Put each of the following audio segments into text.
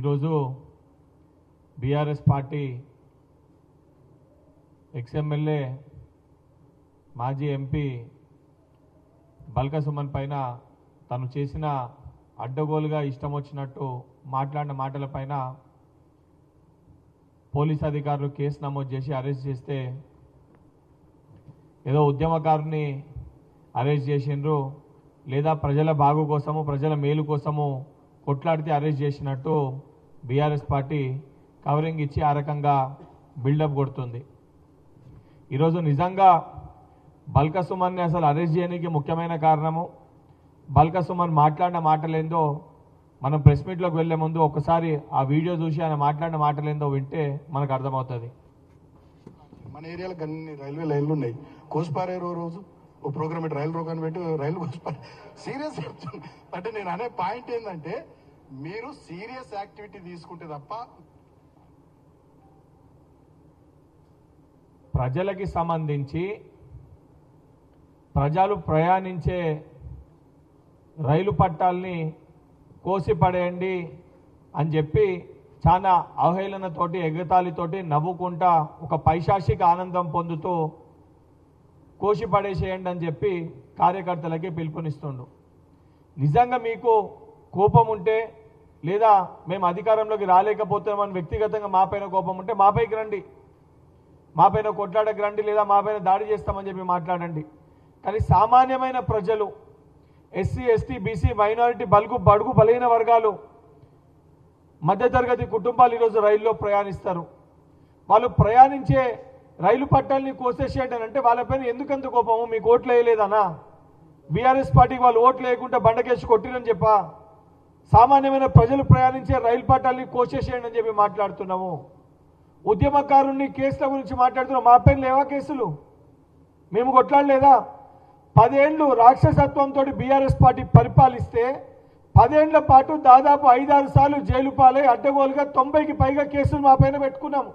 ఈరోజు BRS party ex-MLA మాజీ MP బల్క Suman పైన తను చేసిన అడ్డగోలుగా ఇష్టం వచ్చినట్టు మాట్లాడిన మాటలపైన పోలీస్ అధికారులు కేసు నమోదు చేసి అరెస్ట్ చేస్తే ఏదో ఉద్యమకారుని అరెస్ట్ చేసిండ్రు లేదా ప్రజల బాగు కోసము ప్రజల మేలు కోసము కొట్లాడితే అరెస్ట్ చేసినట్టు బీఆర్ఎస్ పార్టీ కవరింగ్ ఇచ్చి ఆ రకంగా బిల్డప్ కొడుతుంది. ఈరోజు నిజంగా బల్క సుమన్ని అసలు అరెస్ట్ చేయడానికి ముఖ్యమైన కారణము బల్క సుమన్ మాట్లాడిన మాటలేందో మనం ప్రెస్ మీట్లోకి వెళ్లే ముందు ఒకసారి ఆ వీడియో చూసి ఆయన మాట్లాడిన మాటలేందో వింటే మనకు అర్థమవుతుంది. మన ఏరియాలో కొన్ని రైల్వే లైన్లు ఉన్నాయి. కోసిపారే రోజు ఓ ప్రోగ్రామ్ రైలు రోగాన్ని పెట్టి రైలు కోసిపారే సీరియస్ అంటే నేను అనే పాయింట్ ఏంటంటే మీరు సీరియస్ యాక్టివిటీ తీసుకుంటే తప్ప ప్రజలకి సంబంధించి ప్రజలు ప్రయాణించే రైలు పట్టాలని కోసిపడేయండి అని చెప్పి చాలా అవహేళనతోటి ఎగతాళితోటి నవ్వుకుంటా ఒక పైశాచిక ఆనందం పొందుతూ కోసిపడేసేయండి అని చెప్పి కార్యకర్తలకి పిలుపునిస్తుండు. నిజంగా మీకు కోపం ఉంటే లేదా మేము అధికారంలోకి రాలేకపోతున్నామని వ్యక్తిగతంగా మాపైన కోపం ఉంటే మాపైకి రండి, మాపైన కొట్లాడకి రండి, లేదా మాపైన దాడి చేస్తామని చెప్పి మాట్లాడండి. కానీ సామాన్యమైన ప్రజలు ఎస్సీ ఎస్టీ బీసీ మైనారిటీ బడుగు బలైన వర్గాలు మధ్యతరగతి కుటుంబాలు ఈరోజు రైల్లో ప్రయాణిస్తారు. వాళ్ళు ప్రయాణించే రైలు పట్టాలని కోసేసేయడం అంటే వాళ్ళపైన ఎందుకంత కోపము? మీకు ఓట్లు వేయలేదనా? బీఆర్ఎస్ పార్టీకి వాళ్ళు ఓట్లు వేయకుండా బండకేసి కొట్టిరని చెప్పా? సామాన్యమైన ప్రజలు ప్రయాణించే రైలు పట్టాలని కోసేసేయండి అని చెప్పి మాట్లాడుతున్నాము. ఉద్యమకారుని కేసుల గురించి మాట్లాడుతున్నాం. మా పైన లేవా కేసులు? మేము కొట్లాడలేదా? 10 ఏళ్ళు రాక్షసత్వంతో బీఆర్ఎస్ పార్టీ పరిపాలిస్తే 10 ఏళ్ల పాటు దాదాపు 5-6 సార్లు జైలు పాలై అడ్డగోలుగా 90కి పైగా కేసులు మా పైన పెట్టుకున్నాము.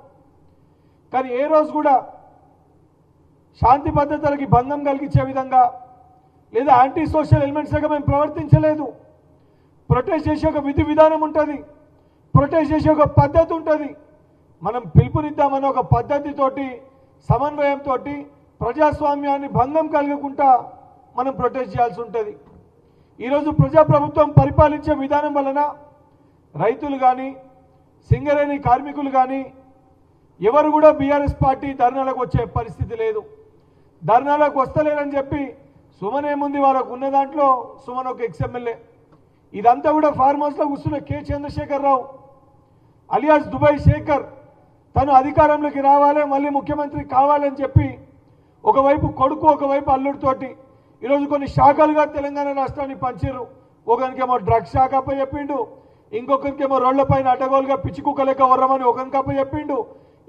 కానీ ఏ రోజు కూడా శాంతి భద్రతలకి భంగం కలిగించే విధంగా లేదా యాంటీ సోషల్ ఎలిమెంట్స్గా మేము ప్రవర్తించలేదు. ప్రొటెస్ట్ చేసే ఒక విధి విధానం ఉంటుంది, ప్రొటెస్ట్ చేసే ఒక పద్ధతి ఉంటుంది. మనం పిలుపునిద్దామన్న ఒక పద్ధతితోటి సమన్వయంతో ప్రజాస్వామ్యాన్ని భంగం కలగకుండా మనం ప్రొటెస్ట్ చేయాల్సి ఉంటుంది. ఈరోజు ప్రజాప్రభుత్వం పరిపాలించే విధానం వలన రైతులు కానీ సింగరేణి కార్మికులు కానీ ఎవరు కూడా బీఆర్ఎస్ పార్టీ ధర్నాలకు వచ్చే పరిస్థితి లేదు. ధర్నాలకు వస్తలేరని చెప్పి సుమన్ ఏముంది, వాళ్ళకు ఉన్న దాంట్లో సుమన్ ఒక ఎక్స్ఎమ్మెల్యే. ఇదంతా కూడా ఫార్మ్ హౌస్లో కూర్చున్న K Chandrashekar Rao alias Dubai Shekhar తను అధికారంలోకి రావాలి, మళ్ళీ ముఖ్యమంత్రి కావాలని చెప్పి ఒకవైపు కొడుకు ఒకవైపు అల్లుడితోటి ఈరోజు కొన్ని శాఖలుగా తెలంగాణ రాష్ట్రాన్ని పంచారు. ఒకరికేమో డ్రగ్స్ శాఖ అప్ప చెప్పిండు, ఇంకొకరికేమో రోడ్లపైన అడ్డగోలుగా పిచ్చి కుక్క లెక్క వర్రమని ఒకరికి అప్ప చెప్పిండు,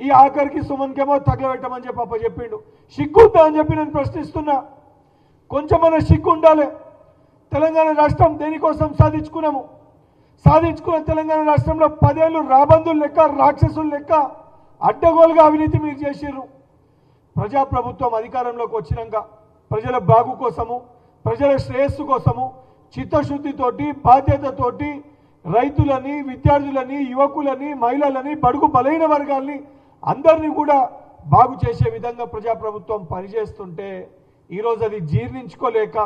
ఈ ఆఖరికి సుమన్కేమో తగలబెట్టమని చెప్పి అప్ప చెప్పిండు. సిగ్గుందా అని చెప్పి నేను ప్రశ్నిస్తున్నా. కొంచెమన్నా సిగ్గు ఉండాలి. తెలంగాణ రాష్ట్రం దేనికోసం సాధించుకున్నాము? సాధించుకున్న తెలంగాణ రాష్ట్రంలో 10 ఏళ్ళు రాబందులు లెక్క రాక్షసులు లెక్క అడ్డగోలుగా అవినీతి మీరు చేసిర్రు. ప్రజాప్రభుత్వం అధికారంలోకి వచ్చినాక ప్రజల బాగు కోసము ప్రజల శ్రేయస్సు కోసము చిత్తశుద్ధితోటి బాధ్యతతోటి రైతులని విద్యార్థులని యువకులని మహిళలని బడుగు బలైన వర్గాల్ని అందరినీ కూడా బాగు చేసే విధంగా ప్రజాప్రభుత్వం పనిచేస్తుంటే ఈరోజు అది జీర్ణించుకోలేక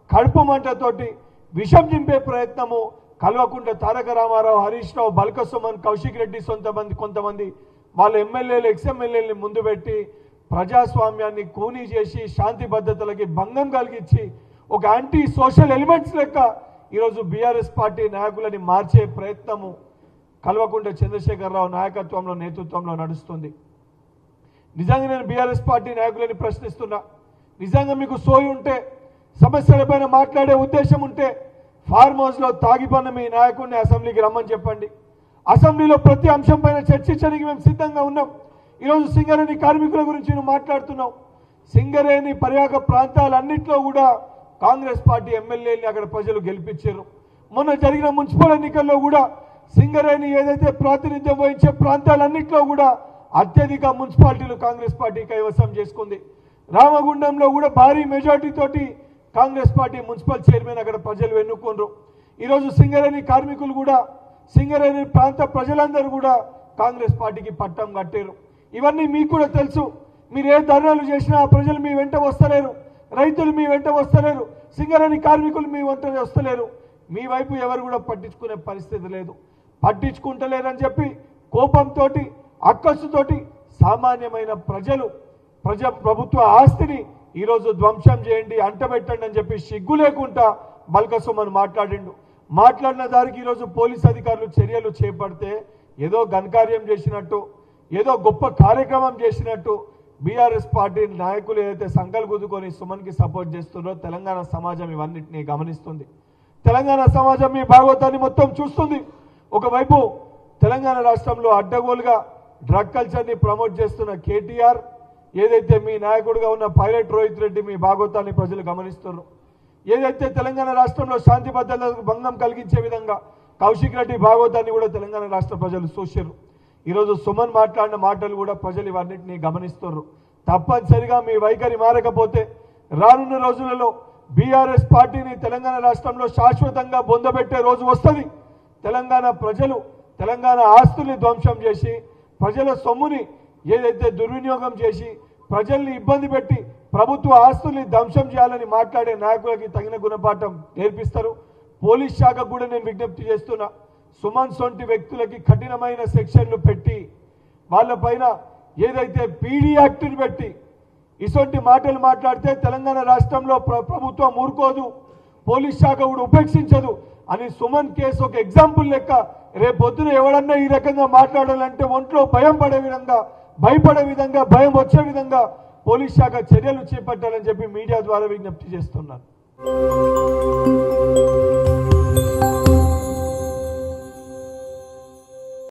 కడుపు మంటతోటి విషం చింపే ప్రయత్నము కల్వకుంట్ల తారక రామారావు, హరీష్ రావు, బల్క సుమన్, కౌశిక్ రెడ్డి కొంతమంది వాళ్ళ ఎమ్మెల్యేలు ఎక్స్ఎమ్మెల్యేలని ముందు పెట్టి ప్రజాస్వామ్యాన్ని కూనీ చేసి శాంతి భద్రతలకి భంగం కలిగించి ఒక యాంటీ సోషల్ ఎలిమెంట్స్ లెక్క ఈరోజు బీఆర్ఎస్ పార్టీ నాయకులని మార్చే ప్రయత్నము కల్వకుంట్ల చంద్రశేఖరరావు నాయకత్వంలో నేతృత్వంలో నడుస్తుంది. నిజంగా నేను బీఆర్ఎస్ పార్టీ నాయకులని ప్రశ్నిస్తున్నా. నిజంగా మీకు సోయి ఉంటే సమస్యలపైన మాట్లాడే ఉద్దేశం ఉంటే ఫార్మ్ హౌస్లో తాగిపన్న మీ నాయకుడిని అసెంబ్లీకి రమ్మని చెప్పండి. అసెంబ్లీలో ప్రతి అంశం పైన చర్చించడానికి మేము సిద్ధంగా ఉన్నాం. ఈరోజు సింగరేణి కార్మికుల గురించి నువ్వు మాట్లాడుతున్నావు. సింగరేణి పర్యాక ప్రాంతాలన్నింటిలో కూడా కాంగ్రెస్ పార్టీ ఎమ్మెల్యేని అక్కడ ప్రజలు గెలిపించారు. మొన్న జరిగిన మున్సిపల్ ఎన్నికల్లో కూడా సింగరేణి ఏదైతే ప్రాతినిధ్యం వహించే ప్రాంతాలన్నింటిలో కూడా అత్యధిక మున్సిపాలిటీలు కాంగ్రెస్ పార్టీ కైవసం చేసుకుంది. రామగుండంలో కూడా భారీ మెజార్టీ తోటి కాంగ్రెస్ పార్టీ మున్సిపల్ చైర్మన్ అక్కడ ప్రజలు ఎన్నుకున్నారు. ఈరోజు సింగరేణి కార్మికులు కూడా సింగరేణి ప్రాంత ప్రజలందరూ కూడా కాంగ్రెస్ పార్టీకి పట్టం కట్టారు. ఇవన్నీ మీకు కూడా తెలుసు. మీరు ఏ ధర్నాలు చేసినా ఆ ప్రజలు మీ వెంట వస్తలేరు, రైతులు మీ వెంట వస్తలేరు, సింగరేణి కార్మికులు మీ వెంట వస్తలేరు. మీ వైపు ఎవరు కూడా పట్టించుకునే పరిస్థితి లేదు. పట్టించుకుంటలేరని చెప్పి కోపంతో అక్కసుతోటి సామాన్యమైన ప్రభుత్వ ఆస్తిని ఈరోజు ధ్వంసం చేయండి, అంటబెట్టండి అని చెప్పి సిగ్గు లేకుండా బల్కసుమన్ మాట్లాడిన దానికి ఈరోజు పోలీస్ అధికారులు చర్యలు చేపడితే ఏదో ఘనకార్యం చేసినట్టు, ఏదో గొప్ప కార్యక్రమం చేసినట్టు బీఆర్ఎస్ పార్టీ నాయకులు ఏదైతే సంకల్ గుద్దుకొని సుమన్కి సపోర్ట్ చేస్తున్నారో తెలంగాణ సమాజం ఇవన్నిటినీ గమనిస్తుంది. తెలంగాణ సమాజం మీ భాగవతాన్ని మొత్తం చూస్తుంది. ఒకవైపు తెలంగాణ రాష్ట్రంలో అడ్డగోలుగా డ్రగ్ కల్చర్ని ప్రమోట్ చేస్తున్న కేటీఆర్, ఏదైతే మీ నాయకుడిగా ఉన్న పైలట్ రోహిత్ రెడ్డి మీ భాగవతాన్ని ప్రజలు గమనిస్తున్నారు. ఏదైతే తెలంగాణ రాష్ట్రంలో శాంతి భద్రతలకు భంగం కలిగించే విధంగా కౌశిక్ రెడ్డి భాగవతాన్ని కూడా తెలంగాణ రాష్ట్ర ప్రజలు చూశారు. ఈరోజు సుమన్ మాట్లాడిన మాటలు కూడా ప్రజలు ఇవన్నింటినీ గమనిస్తున్నారు. తప్పనిసరిగా మీ వైఖరి మారకపోతే రానున్న రోజులలో బీఆర్ఎస్ పార్టీని తెలంగాణ రాష్ట్రంలో శాశ్వతంగా బొందబెట్టే రోజు వస్తుంది. తెలంగాణ ప్రజలు తెలంగాణ ఆస్తుల్ని ధ్వంసం చేసి ప్రజల సొమ్ముని ఏదైతే దుర్వినియోగం చేసి ప్రజల్ని ఇబ్బంది పెట్టి ప్రభుత్వ ఆస్తుల్ని ధ్వంసం చేయాలని మాట్లాడే నాయకులకి తగిన గుణపాఠం నేర్పిస్తారు. పోలీస్ శాఖకు కూడా నేను విజ్ఞప్తి చేస్తున్నా, సుమన్ సొంటి వ్యక్తులకి కఠినమైన సెక్షన్లు పెట్టి వాళ్ళపైన ఏదైతే పీడీ యాక్ట్ని పెట్టి ఇటువంటి మాటలు మాట్లాడితే తెలంగాణ రాష్ట్రంలో ప్రభుత్వం ఊరుకోదు, పోలీస్ శాఖ కూడా ఉపేక్షించదు అని సుమన్ కేసు ఒక ఎగ్జాంపుల్ లెక్క రేపొద్దున ఎవడన్నా ఈ రకంగా మాట్లాడాలంటే ఒంట్లో భయం పడే విధంగా, భయపడే విధంగా, భయం వచ్చే విధంగా పోలీస్ శాఖ చర్యలు చేపట్టాలని చెప్పి మీడియా ద్వారా విజ్ఞప్తి చేస్తున్నాను.